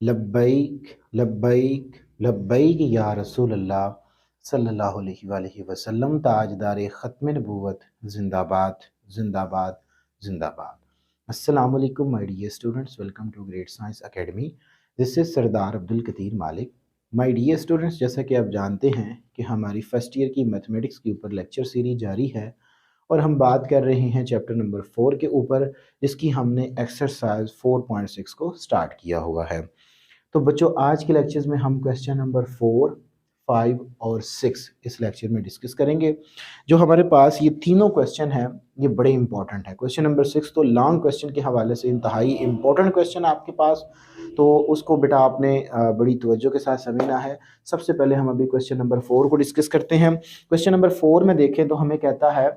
लब्बैक लब्बैक लब्बैक या रसूल अल्लाह सल्लल्लाहु अलैहि वसल्लम। ताजदार ख़त्म नबूवत जिंदाबाद जिंदाबाद जिंदाबाद। अस्सलाम वालेकुम my dear students, welcome to Great Science Academy. This is Sardar Abdul Qadeer Malik. My dear students, जैसा कि आप जानते हैं कि हमारी फ़र्स्ट ईयर की मैथमेटिक्स के ऊपर लेक्चर सीरीज जारी है और हम बात कर रहे हैं चैप्टर नंबर 4 के ऊपर, जिसकी हमने एक्सरसाइज 4.6 को स्टार्ट किया हुआ है। तो बच्चों, आज के लेक्चर्स में हम क्वेश्चन नंबर 4, 5 और 6 इस लेक्चर में डिस्कस करेंगे। जो हमारे पास ये तीनों क्वेश्चन हैं ये बड़े इंपॉर्टेंट है। क्वेश्चन नंबर 6 तो लॉन्ग क्वेश्चन के हवाले से इंतहाई इंपॉर्टेंट क्वेश्चन है आपके पास, तो उसको बेटा आपने बड़ी तवज्जो के साथ समझना है। सबसे पहले हम अभी क्वेश्चन नंबर 4 को डिस्कस करते हैं। क्वेश्चन नंबर 4 में देखें तो हमें कहता है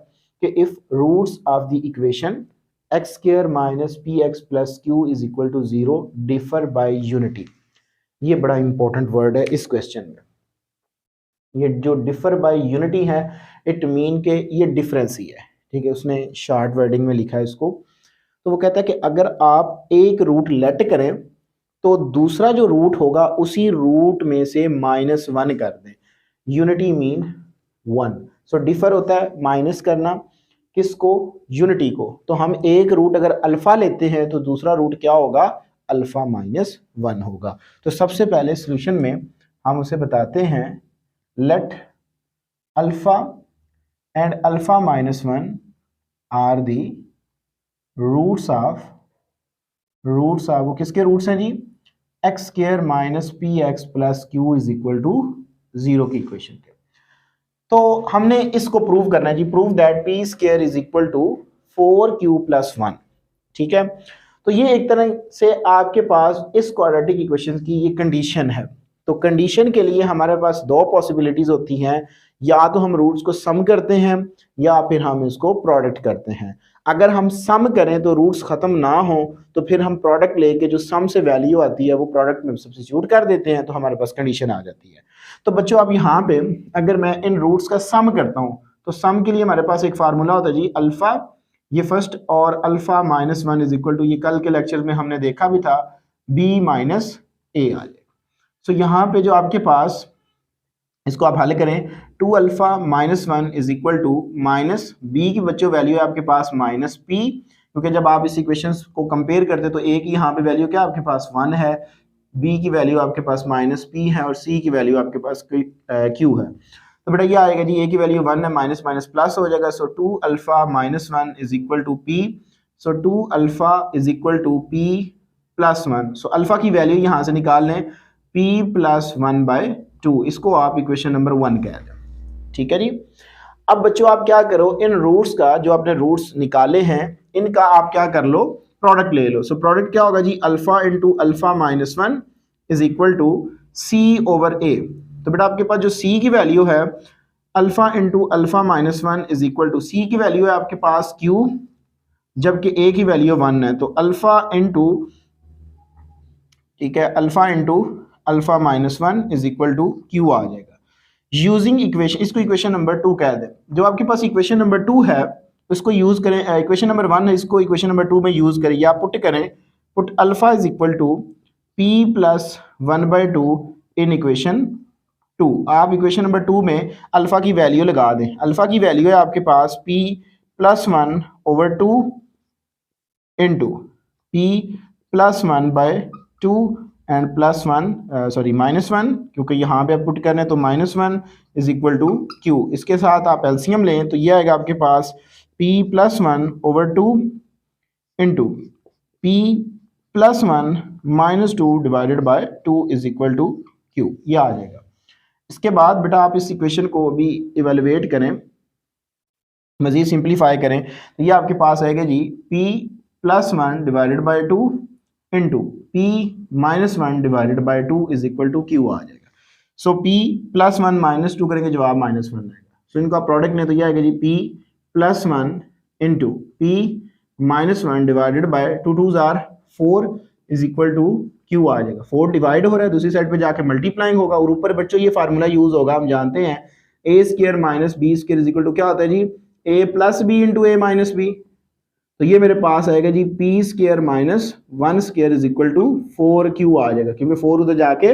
कि if roots of the equation X square minus P X plus Q is equal to 0 differ by unity. ये बड़ा इंपॉर्टेंट वर्ड है इस क्वेश्चन में। ये जो डिफर बाय यूनिटी है, इट मीन के ये डिफरेंस ही है, ठीक है। उसने शॉर्ट वर्डिंग में लिखा है इसको। तो वो कहता है कि अगर आप एक रूट लेट करें तो दूसरा जो रूट होगा उसी रूट में से -1 कर दें। Unity mean 1। सो डिफर होता है माइनस करना, किसको? यूनिटी को। तो हम एक रूट अगर अल्फा लेते हैं तो दूसरा रूट क्या होगा? अल्फा -1 होगा। तो सबसे पहले सॉल्यूशन में हम उसे बताते हैं let alpha and alpha -1 are the roots of वो किसके रूट्स हैं जी? X square minus P X plus Q is equal to 0 की इक्वेशन के। तो हमने इसको प्रूव करना है जी। Prove that P square is equal to 4q + 1, ठीक है। तो ये एक तरह से आपके पास इस क्वाड्रेटिक इक्वेशन की ये कंडीशन है। तो कंडीशन के लिए हमारे पास दो पॉसिबिलिटीज होती हैं, या तो हम रूट्स को सम करते हैं या फिर हम इसको प्रोडक्ट करते हैं। अगर हम सम करें तो रूट्स खत्म ना हो, तो फिर हम प्रोडक्ट लेके जो सम से वैल्यू आती है वो प्रोडक्ट में सब्स्टिट्यूट कर देते हैं, तो हमारे पास कंडीशन आ जाती है। तो बच्चों अब यहाँ पे अगर मैं इन रूट्स का सम करता हूँ तो सम के लिए हमारे पास एक फार्मूला होता है जी, अल्फा ये फर्स्ट और अल्फा -1 इज इक्वल टू, ये कल के लेक्चर में हमने देखा भी था, b - a आ जाएगा। सो यहाँ पे जो आपके पास इसको आप हल करें, 2 alpha -1 is equal to minus B की बच्चों वैल्यू है आपके पास -p, क्योंकि जब आप इस इक्वेशन को कंपेयर करते तो a की यहाँ पे वैल्यू क्या आपके पास 1 है, b की वैल्यू आपके पास -p है और c की वैल्यू आपके पास q है। तो बेटा ये आएगा जी, a की वैल्यू 1 है, माइनस माइनस प्लस हो जाएगा। So 2 alpha -1 is equal to p। So 2 alpha is equal to p + 1। So alpha की वैल्यू यहाँ से निकाल लें, p + 1/2। इसको आप इक्वेशन नंबर 1 कह दें, ठीक है जी। अब बच्चों आप क्या करो, इन रूट्स का जो आपने रूट्स निकाले हैं इनका आप क्या कर लो, प्रोडक्ट ले लो। सो प्रोडक्ट क्या होगा जी, alpha into alpha -1 is equal to c/a। तो बेटा आपके पास जो c की वैल्यू है, alpha into alpha -1 is equal to c की वैल्यू है आपके पास q, जबकि a की वैल्यू 1 है। तो अल्फा इंटू, ठीक है, alpha into alpha -1 is equal to q आ जाएगा। यूजिंग इक्वेशन, इसको इक्वेशन नंबर 2 कह दें। जो आपके पास इक्वेशन नंबर 2 है उसको यूज करें, इक्वेशन नंबर 1 है, इसको इक्वेशन नंबर 2 में यूज करें या पुट करें। Put alpha is equal to p + 1/2 in equation 2। आप इक्वेशन नंबर 2 में अल्फा की वैल्यू लगा दें। अल्फा की वैल्यू है आपके पास p + 1/2 इंटू p + 1/2 एंड -1, क्योंकि यहाँ पे आप पुट करने तो -1 इज इक्वल टू q। इसके साथ आप एलसीएम लें तो ये आएगा आपके पास p + 1/2 into p + 1 - 2 divided by 2 is equal to q। ये आ जाएगा। इसके बाद बेटा आप इस इक्वेशन को भी इवेलुएट करें, मज़ीद सिंप्लीफाई करें, तो ये आपके पास आएगा जी p + 1 divided by 2 into p - 1 divided by 2 is equal to q आ जाएगा। सो p + 1 - 2 करेंगे, जवाब -1 आएगा। सो इनका प्रोडक्ट में तो ये आएगा जी p + 1 into p - 1 divided by 2 2 = 4 is equal to q आ जाएगा। 4 डिवाइड हो रहा है, दूसरी साइड पे जाके मल्टीप्लाइंग होगा और ऊपर बच्चों ये फार्मूला यूज होगा, हम जानते हैं a² - b² is equal to क्या होता है जी, a + b into a - b। तो ये मेरे पास आएगा जी P square minus 1 square is equal to 4q आ जाएगा, क्योंकि 4 उधर जाके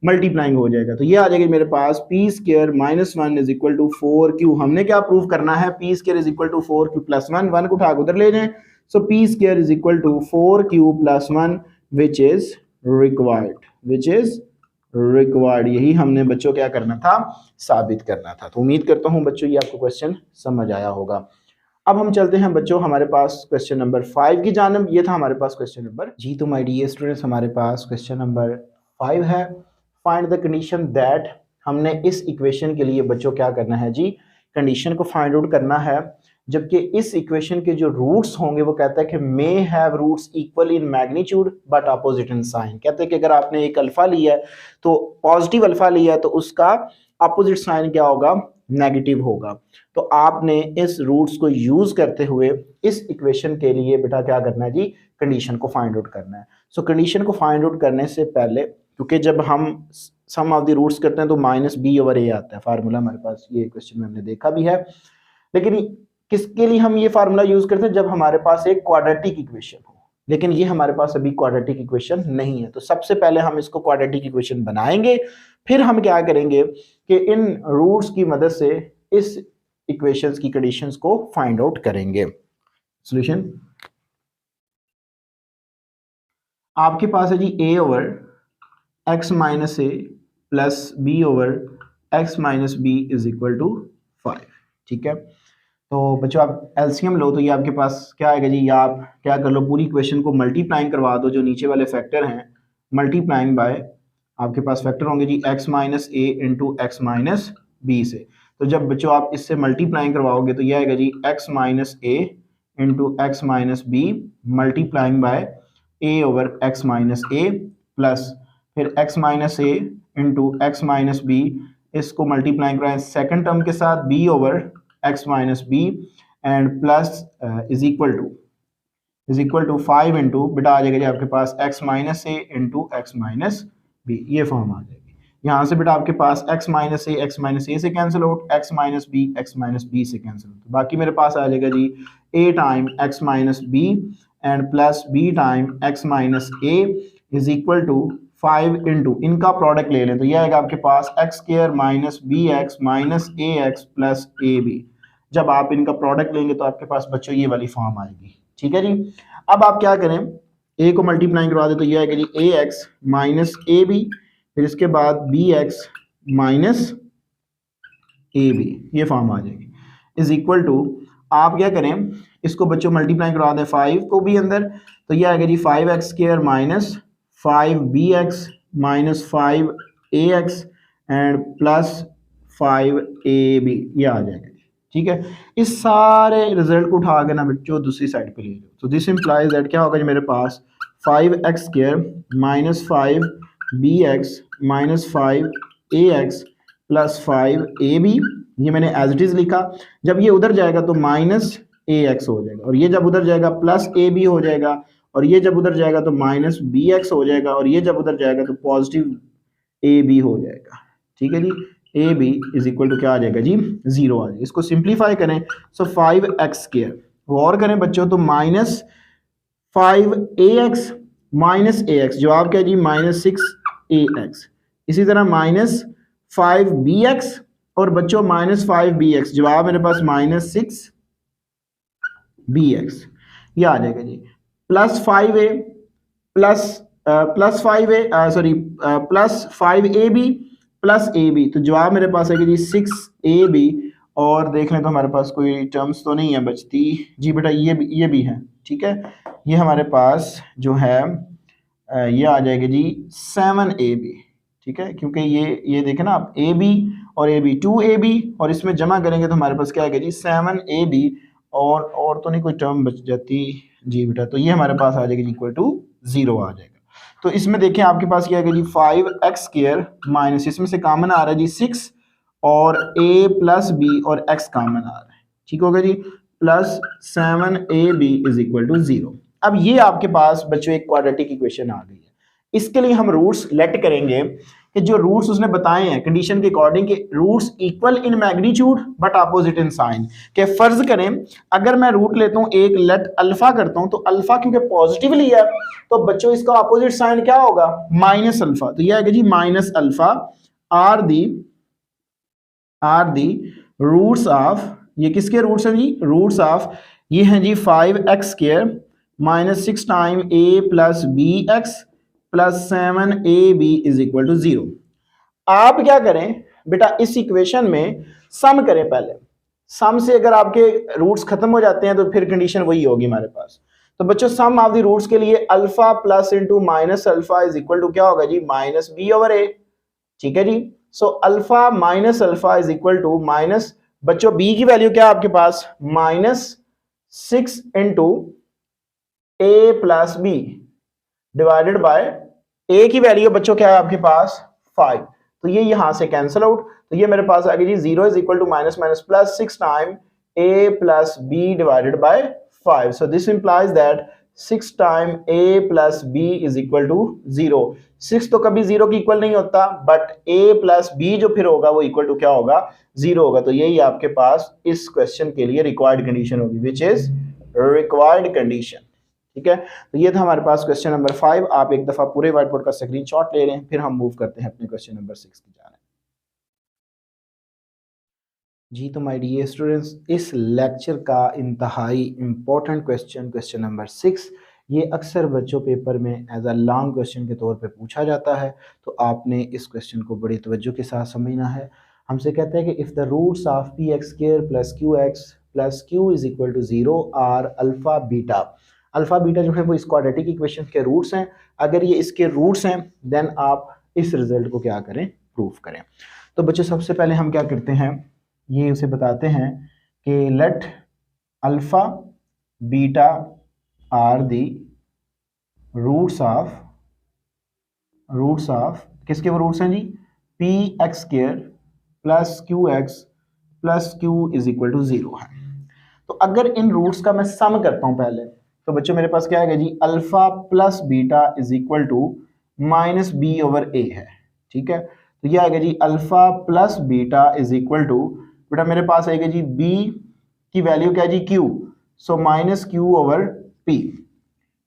मल्टीप्लाइंग हो जाएगा। तो ये आ जाएगा मेरे पास P square minus 1 is equal to 4q। हमने क्या प्रूव करना है, P square is equal to 4q plus 1 को उठा के उधर ले जाएं। So P square is equal to 4q plus 1 which is required. यही हमने बच्चों क्या करना था, साबित करना था। तो उम्मीद करता हूं बच्चों ये आपको क्वेश्चन समझ आया होगा। अब हम चलते हैं बच्चों हमारे पास क्वेश्चन नंबर 5 की जानब। ये था हमारे पास क्वेश्चन नंबर जी। तो माय डियर स्टूडेंट्स, हमारे पास क्वेश्चन नंबर 5 है, फाइंड द कंडीशन दैट। हमने इस इक्वेशन के लिए बच्चों क्या करना है जी, कंडीशन को फाइंड आउट करना है। जबकि इस इक्वेशन के जो रूट्स होंगे वो कहता है कि may have roots equal in magnitude but opposite in sign. कहते हैं कि अगर आपने एक अल्फा लिया है तो पॉजिटिव अल्फा लिया है तो उसका अपोजिट साइन क्या होगा, नेगेटिव होगा। तो आपने इस रूट्स को यूज करते हुए इस इक्वेशन के लिए बेटा क्या करना है जी, कंडीशन को फाइंड आउट करना है। सो कंडीशन को फाइंड आउट करने से पहले, क्योंकि जब हम सम ऑफ द रूट्स करते हैं तो माइनस बी ओवर ए आता है फार्मूला, हमारे पास ये क्वेश्चन में हमने देखा भी है। लेकिन किसके लिए हम ये फार्मूला यूज करते हैं, जब हमारे पास एक क्वाड्रेटिक इक्वेशन हो। लेकिन ये हमारे पास अभी क्वाड्रेटिक इक्वेशन नहीं है, तो सबसे पहले हम इसको क्वाड्रेटिक इक्वेशन बनाएंगे, फिर हम क्या करेंगे कि इन रूट्स की मदद से इस इक्वेशंस की कंडीशंस को फाइंड आउट करेंगे। सॉल्यूशन आपके पास है जी A over X minus A plus B over X minus B is equal to 5। ठीक है, तो बच्चों आप एलसीएम लो तो ये आपके पास क्या आएगा जी, या आप क्या कर लो, पूरी इक्वेशन को मल्टीप्लाइंग करवा दो, जो नीचे वाले फैक्टर हैं मल्टीप्लाइंग बाय आपके पास फैक्टर होंगे जी x minus A into X minus B से। तो जब बच्चों आप इससे मल्टीप्लाइंग करवाओगे तो ये आएगा जी x minus A into X minus B multiplying by a over x minus A plus फिर x minus A into X minus B, इसको मल्टीप्लाइंग कराएं सेकेंड टर्म के साथ b over x minus B and plus is equal to 5 into बेटा आ जाएगा जी आपके पास x minus A into X minus B, ये फॉर्म आ जाएगी। यहाँ से बेटा आपके पास x माइनस ए से cancel out, x minus B से कैंसिल आउट, बाकी मेरे पास आ जाएगा जी a time x minus B and plus b time x minus A is equal to 5 into इनका प्रोडक्ट ले लें तो यह आएगा आपके पास X square minus B X minus A X plus A B. जब आप इनका प्रोडक्ट लेंगे तो आपके पास बच्चों ये वाली फॉर्म आएगी। ठीक है जी, अब आप क्या करें, ए को मल्टीप्लाइंग करवा दे तो ये आएगा जी A X minus A B, फिर इसके बाद B X minus A B, ये फॉर्म आ जाएगी इज इक्वल टू, आप क्या करें इसको बच्चों मल्टीप्लाई करवा दें 5 को भी अंदर, तो ये आएगा जी 5x square minus 5bx minus 5ax and plus 5ab, ये आ जाएगा। ठीक है, इस सारे रिजल्ट को उठा के ना बच्चों दूसरी साइड पे ले लो, तो दिस इंप्लाइज दैट क्या होगा जी मेरे पास 5x square minus 5bx minus 5ax plus 5ab, ये मैंने एज इट इज लिखा। जब ये उधर जाएगा तो माइनस ए एक्स हो जाएगा, और ये जब उधर जाएगा प्लस ए बी हो जाएगा, और ये जब उधर जाएगा तो माइनस बी एक्स हो जाएगा, और ये जब उधर जाएगा तो पॉजिटिव ए बी हो जाएगा। ठीक है जी, A B is equal to क्या आ जाएगा जी 0 आ जाएगा। इसको सिंप्लीफाई करें सो 5x स्क्वायर, गौर करें बच्चों, तो minus 5ax minus A x, जवाब क्या है जी माइनस 6ax। इसी तरह माइनस 5bx और बच्चों माइनस 5bx, जवाब मेरे पास माइनस 6bx, ये आ जाएगा जी plus 5a plus 5a sorry plus 5ab plus ab, तो जवाब मेरे पास आएगा जी 6ab। और देख लें तो हमारे पास कोई टर्म्स तो नहीं है बचती जी बेटा, ये भी है। ठीक है, ये हमारे पास जो है ये आ जाएगा जी 7ab। ठीक है, क्योंकि ये देखें ना आप ab और ab 2ab, और इसमें जमा करेंगे तो हमारे पास क्या आएगा जी 7ab, और तो नहीं कोई टर्म बच जाती जी बेटा, तो ये हमारे पास आ जाएगा जी इक्वल टू 0 आ जाएगा। तो इसमें देखें आपके पास क्या आएगा जी 5x स्क्वायर माइनस, इसमें से कॉमन आ रहा है जी 6 और a प्लस b और x कॉमन आ रहा है। ठीक होगा जी, plus 7ab is equal to 0। अब ये आपके पास बच्चों एक क्वाड्रेटिक इक्वेशन आ गई है। इसके लिए हम रूट्स लेट करेंगे कि जो रूट्स उसने बताए हैं कंडीशन के अकॉर्डिंग कि roots equal in magnitude but opposite in sign. कि फर्ज करें अगर मैं रूट लेता हूं एक लेट अल्फा करता हूं तो अल्फा क्योंकि पॉजिटिव लिया तो बच्चों इसका अपोजिट साइन क्या होगा माइनस अल्फा। तो ये आएगा जी minus alpha are the roots of, ये किसके रूट्स हैं जी रूट्स ऑफ, ये हैं जी 5x² minus 6 time a plus B X plus 7ab is equal to 0। आप क्या करें बेटा इस इक्वेशन में सम करें पहले। सम से अगर आपके रूट्स खत्म हो जाते हैं तो फिर कंडीशन वही होगी हमारे पास। तो बच्चों सम ऑफ द रूट्स के लिए alpha plus into minus alpha is equal to क्या होगा जी माइनस बी ओवर ए। ठीक है जी। So alpha minus alpha is equal to minus, बच्चों बी की वैल्यू क्या है आपके पास -6 into A plus B divided by A की वैल्यू बच्चों क्या है आपके पास 5। तो ये यहां से कैंसिल आउट, तो ये मेरे पास आ गया जी 0 is equal to minus minus plus 6 time a plus B divided by 5। So this implies that 6 time a plus b is equal to 0। 6 तो कभी 0 की इक्वल नहीं होता बट a प्लस b जो फिर होगा वो इक्वल टू क्या होगा 0 होगा। तो यही आपके पास इस क्वेश्चन के लिए रिक्वायर्ड कंडीशन होगी विच इज रिक्वायर्ड कंडीशन। ठीक है। तो ये था हमारे पास क्वेश्चन नंबर 5। आप एक दफा पूरे व्हाइट बोर्ड का स्क्रीनशॉट ले लें फिर हम मूव करते हैं अपने क्वेश्चन नंबर 6 की जाने। जी तो माय डियर स्टूडेंट्स इस लेक्चर का इंतहाई इम्पोर्टेंट क्वेश्चन नंबर 6, ये अक्सर बच्चों पेपर में एज अ लॉन्ग क्वेश्चन के तौर पे पूछा जाता है। तो आपने इस क्वेश्चन को बड़ी तवज्जो के साथ समझना है। हमसे कहते हैं कि if the roots of px² plus qx plus q is equal to 0 are alpha beta. Alpha beta जो है वो इस क्वाड्रेटिक इक्वेशन के रूट्स हैं। अगर ये इसके रूट्स हैं देन आप इस रिजल्ट को क्या करें प्रूफ करें। तो बच्चों सबसे पहले हम क्या करते हैं ये उसे बताते हैं कि let alpha beta are the roots of किसके वो रूट्स हैं जी px² plus qx plus q is equal to 0 है। तो अगर इन रूट्स का मैं सम करता हूं पहले तो बच्चों मेरे पास क्या आएगा जी alpha plus beta is equal to minus B over A है। ठीक है। तो ये आएगा जी alpha plus beta is equal to बेटा मेरे पास आएगा जी b की वैल्यू क्या है जी q, so minus Q over p।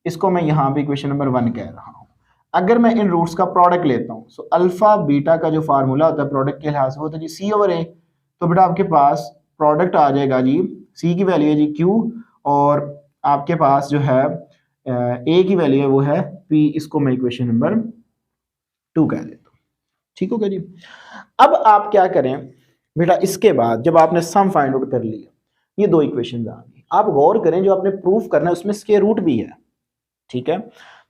इसको मैं यहां पे इक्वेशन नंबर 1 कह रहा हूं। अगर मैं इन रूट्स का प्रोडक्ट लेता हूं सो अल्फा बीटा का जो फार्मूला होता है प्रोडक्ट के लिहाज से वो होता है जी c ओवर a। तो बेटा आपके पास प्रोडक्ट आ जाएगा जी c की वैल्यू है जी q और आपके पास जो है a की वैल्यू है वो है p। इसको मैं इक्वेशन नंबर 2 कह देता हूं। ठीक हो गया जी। अब आप क्या करें बेटा इसके बाद जब आपने सम फाइंड आउट कर लिया ये दो इक्वेशन आ गई, आप गौर करें जो आपने प्रूफ करना है उसमें स्क्वायर रूट भी है। ठीक है।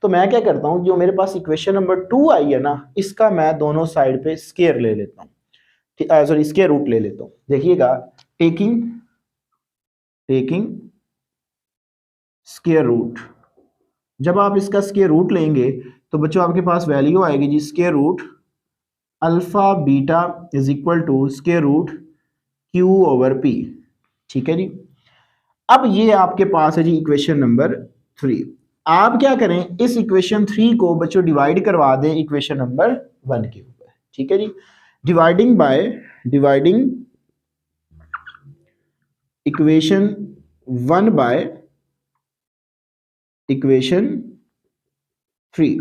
तो मैं क्या करता हूं जो मेरे पास इक्वेशन नंबर 2 आई है ना इसका मैं दोनों साइड पे स्क्वायर ले लेता हूं, सॉरी स्क्वायर रूट ले लेता हूं। देखिएगा टेकिंग स्क्वायर रूट, जब आप इसका स्क्वायर रूट लेंगे तो बच्चों आपके पास वैल्यू आएगी जी square root alpha beta is equal to square root q over p। ठीक है जी। अब ये आपके पास है जी इक्वेशन नंबर 3। आप क्या करें इस इक्वेशन 3 को बच्चों डिवाइड करवा दें इक्वेशन नंबर 1 के ऊपर। ठीक है जी। Dividing equation 1 by equation 3।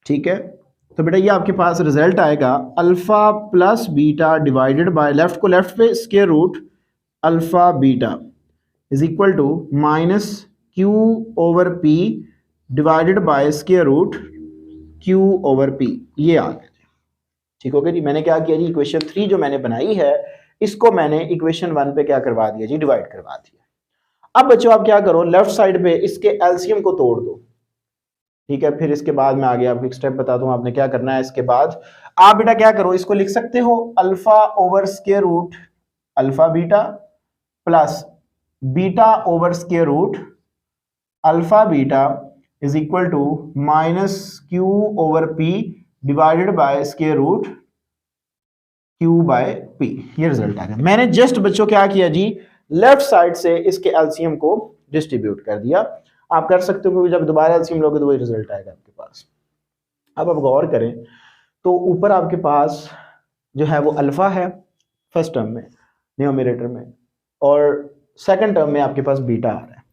ठीक है। तो बेटा ये आपके पास रिजल्ट आएगा alpha plus beta divided by left को लेफ्ट पे square root alpha beta is equal to minus Q over P divided by square root Q over P. ये आ गया जी। ठीक हो गया जी। मैंने क्या किया जी इक्वेशन 3 जो मैंने बनाई है इसको मैंने इक्वेशन 1 पे क्या करवा दिया जी डिवाइड करवा दिया। अब बच्चों आप क्या करो लेफ्ट साइड पे इसके एलसीएम को तोड़ दो। ठीक है। फिर इसके बाद मैं आगे आपको एक स्टेप बता दूं आपने क्या करना है। इसके बाद आप बेटा क्या करो इसको लिख सकते हो alpha over square root alpha beta plus beta over square root alpha beta is equal to minus Q over P divided by square root Q by P. ये रिजल्ट आ गया। मैंने जस्ट बच्चों क्या किया जी लेफ्ट साइड से इसके LCM को डिस्ट्रीब्यूट कर दिया। आप कर सकते हो, क्योंकि जब दोबारा एलसीएम लोगे तो वही रिजल्ट आएगा आपके पास। अब आप गौर करें तो ऊपर आपके पास जो है वो अल्फा है फर्स्ट टर्म में न्यूमरेटर में, और सेकंड टर्म में आपके पास बीटा आ रहा है।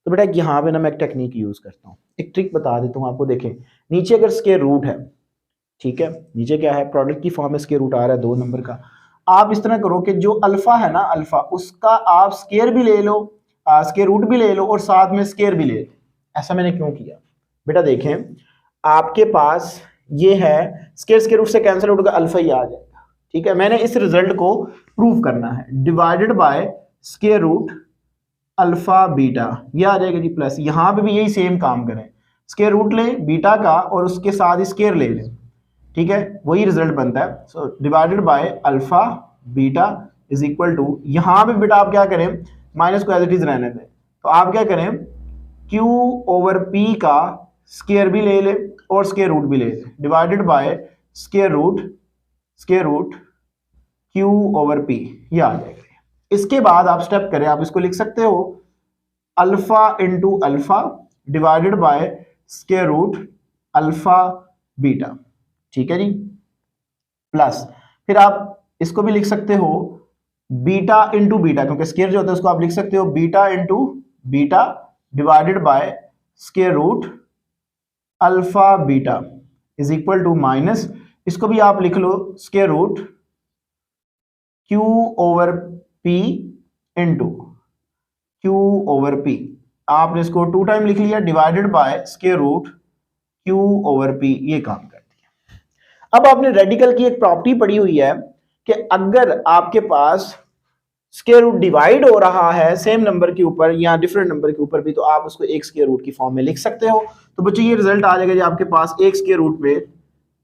तो बेटा यहाँ पे ना मैं एक टेक्निक यूज़ करता हूँ, एक ट्रिक बता देता हूँ आपको। देखें नीचे अगर स्क्वायर रूट है, ठीक है, नीचे क्या है, प्रोडक्ट की फॉर्म में स्क्वायर रूट आ रहा है 2 नंबर का। आप इस तरह करो कि जो अल्फा है ना, अल्फा उसका आप स्क्वायर भी ले लो, स्क्वायर रूट भी ले लो और साथ में स्क्वायर भी ले लो। ऐसा मैंने क्यों किया बेटा, देखें आपके पास ये है स्क्वायर रूट से कैंसिल आउट होगा, अल्फा ही आ जाएगा। ठीक है, मैंने इस रिजल्ट को प्रूव करना है, divided by square root alpha beta, ये आ जाएगा जी प्लस। यहां पे भी यही सेम काम करें, स्क्वायर रूट ले बीटा का और उसके साथ ही स्क्वायर ले लें, ठीक है, वही रिजल्ट बनता है। So divided by alpha beta is equal to, यहां पे बेटा आप क्या करें, माइनस को एज इट इज रहने दें, तो आप क्या करें, Q ओवर P का स्क्वायर भी ले ले और स्क्वायर रूट भी ले ले, divided by square root Q over P, ये आ जाएगा। इसके बाद आप स्टेप करें, आप इसको लिख सकते हो alpha into alpha divided by square root alpha beta, ठीक है जी, प्लस फिर आप इसको भी लिख सकते हो बीटा इंटू बीटा, क्योंकि स्क्वायर जो होता है उसको आप लिख सकते हो beta into beta divided by square root alpha beta is equal to minus, इसको भी आप लिख लो square root Q over P into Q over P, आपने इसको 2 टाइम लिख लिया divided by square root Q over P, ये काम कर दिया। अब आपने रेडिकल की एक प्रॉपर्टी पढ़ी हुई है कि अगर आपके पास स्क्वायर रूट डिवाइड हो रहा है सेम नंबर के ऊपर या डिफरेंट नंबर के ऊपर भी, तो आप उसको एक स्क्वायर रूट की फॉर्म में लिख सकते हो। तो बच्चों ये रिजल्ट आ जाएगा जी आपके पास एक स्क्वायर रूट पे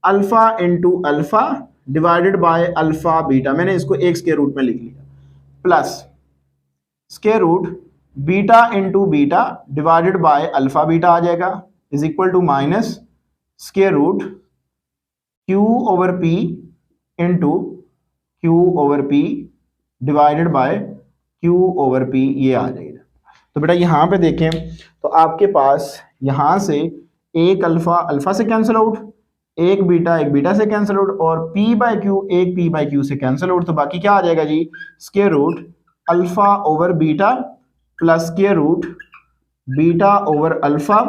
alpha into alpha divided by alpha beta, मैंने इसको एक स्क्वायर रूट में लिख लिया, plus square root beta into beta divided by alpha beta आ जाएगा is equal to minus square root Q over P into Q over P by बाय Q over P, ये आ जाएगा। तो बेटा यहाँ पे देखें तो आपके पास यहाँ से एक अल्फा अल्फा से कैंसिल आउट, एक बीटा से कैंसिल आउट, और P बाय Q एक P बाय Q से कैंसिल आउट, तो बाकी क्या आ जाएगा जी, square root alpha over beta plus square root beta over alpha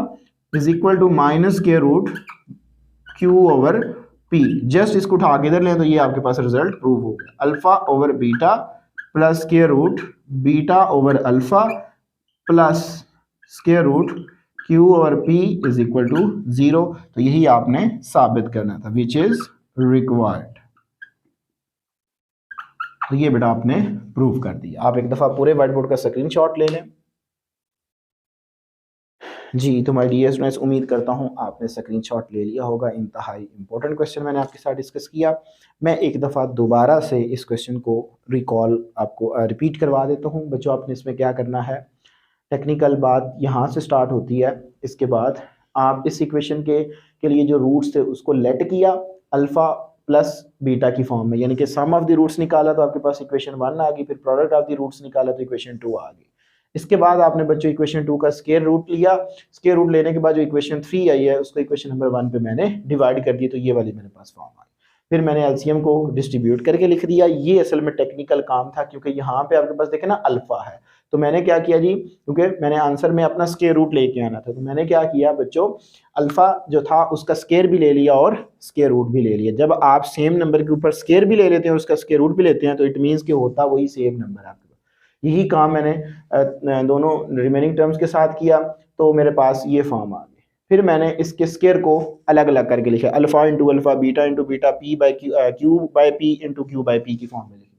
is equal to minus square root Q over P। Just इसको उठा के इधर लें तो ये आपके पास रिजल्ट प्रूव हो गया, alpha over beta plus square root beta over alpha plus square root Q over P is equal to 0। तो यही आपने साबित करना था, विच इज रिक्वायर्ड। तो ये बेटा आपने प्रूव कर दिया। आप एक दफा पूरे व्हाइट बोर्ड का स्क्रीनशॉट ले लें। जी तो माय डियर स्टूडेंट्स, उम्मीद करता हूँ आपने स्क्रीनशॉट ले लिया होगा। इंतहाई इंपॉर्टेंट क्वेश्चन मैंने आपके साथ डिस्कस किया। मैं एक दफ़ा दोबारा से इस क्वेश्चन को रिकॉल आपको रिपीट करवा देता हूँ। बच्चों आपने इसमें क्या करना है, टेक्निकल बात यहाँ से स्टार्ट होती है। इसके बाद आप इस इक्वेशन के लिए जो रूट्स थे उसको लेट किया अल्फ़ा प्लस बीटा की फॉर्म में, यानी कि सम ऑफ द रूट्स निकाला तो आपके पास इक्वेशन 1 आ गई, फिर प्रोडक्ट ऑफ द रूट्स निकाला तो इक्वेशन 2 आ गई। इसके बाद आपने बच्चों इक्वेशन 2 का स्क्वायर रूट लिया, स्क्वायर रूट लेने के बाद जो इक्वेशन 3 आई है उसको इक्वेशन नंबर 1 पे मैंने डिवाइड कर दिया, तो ये वाली मेरे पास फॉर्म आई। फिर मैंने एलसीएम को डिस्ट्रीब्यूट करके लिख दिया। ये असल में टेक्निकल काम था, क्योंकि यहाँ पे आपके पास देखे ना अल्फा है, तो मैंने क्या किया जी, क्योंकि मैंने आंसर में अपना स्क्वायर रूट लेके आना था, तो मैंने क्या किया बच्चों, अल्फा जो था उसका स्क्वायर भी ले लिया और स्क्वायर रूट भी ले लिया। जब आप सेम नंबर के ऊपर स्क्वायर भी ले लेते हैं और उसका स्क्वायर रूट भी लेते हैं तो इट मीन्स कि होता वही सेम नंबर आपके पास। यही काम मैंने दोनों रिमेनिंग टर्म्स के साथ किया, तो मेरे पास ये फॉर्म आ गई। फिर मैंने इसके स्क्वायर को अलग अलग करके लिखा, alpha into alpha beta into beta P by Q by P into Q by P की फॉर्म में लिखी।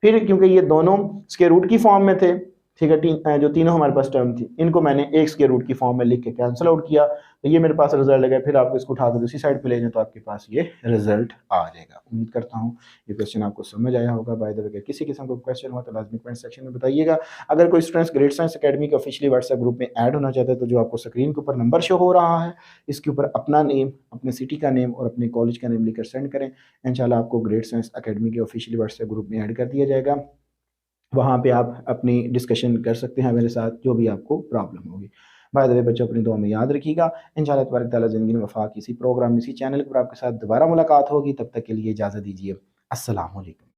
फिर क्योंकि ये दोनों स्क्वायर रूट की फॉर्म में थे, ठीक है, जो तीनों हमारे पास टर्म थी इनको मैंने एक स्क्वायर रूट की फॉर्म में लिख के कैंसिल आउट किया, तो ये मेरे पास रिजल्ट आ गया। फिर आपको इसको उठा के दूसरी साइड पे ले जाए तो आपके पास ये रिजल्ट आ जाएगा। उम्मीद करता हूँ ये क्वेश्चन आपको समझ आया होगा। बाय द वे किसी किस्म का क्वेश्चन हुआ तो लाजमी कमेंट सेक्शन में बताइएगा। अगर कोई स्टूडेंट्स ग्रेट साइंस एकेडमी के ऑफिशियली व्हाट्सएप ग्रुप में ऐड होना चाहता है तो जो आपको स्क्रीन के ऊपर नंबर शो हो रहा है इसके ऊपर अपना नेम, अपने सिटी का नेम और अपने कॉलेज का नेम लिखकर सेंड करें। इंशाल्लाह आपको ग्रेट साइंस एकेडमी के ऑफिशियली व्हाट्सएप ग्रुप में ऐड कर दिया जाएगा। वहाँ पे आप अपनी डिस्कशन कर सकते हैं मेरे साथ, जो भी आपको प्रॉब्लम होगी। बाय द वे बच्चों, अपनी दुआ में याद रखिएगा। इंशाअल्लाह तबारक तआला ज़िंदगी में वफा किसी प्रोग्राम, इसी चैनल पर आपके साथ दोबारा मुलाकात होगी। तब तक के लिए इजाज़त दीजिए। अस्सलाम वालेकुम।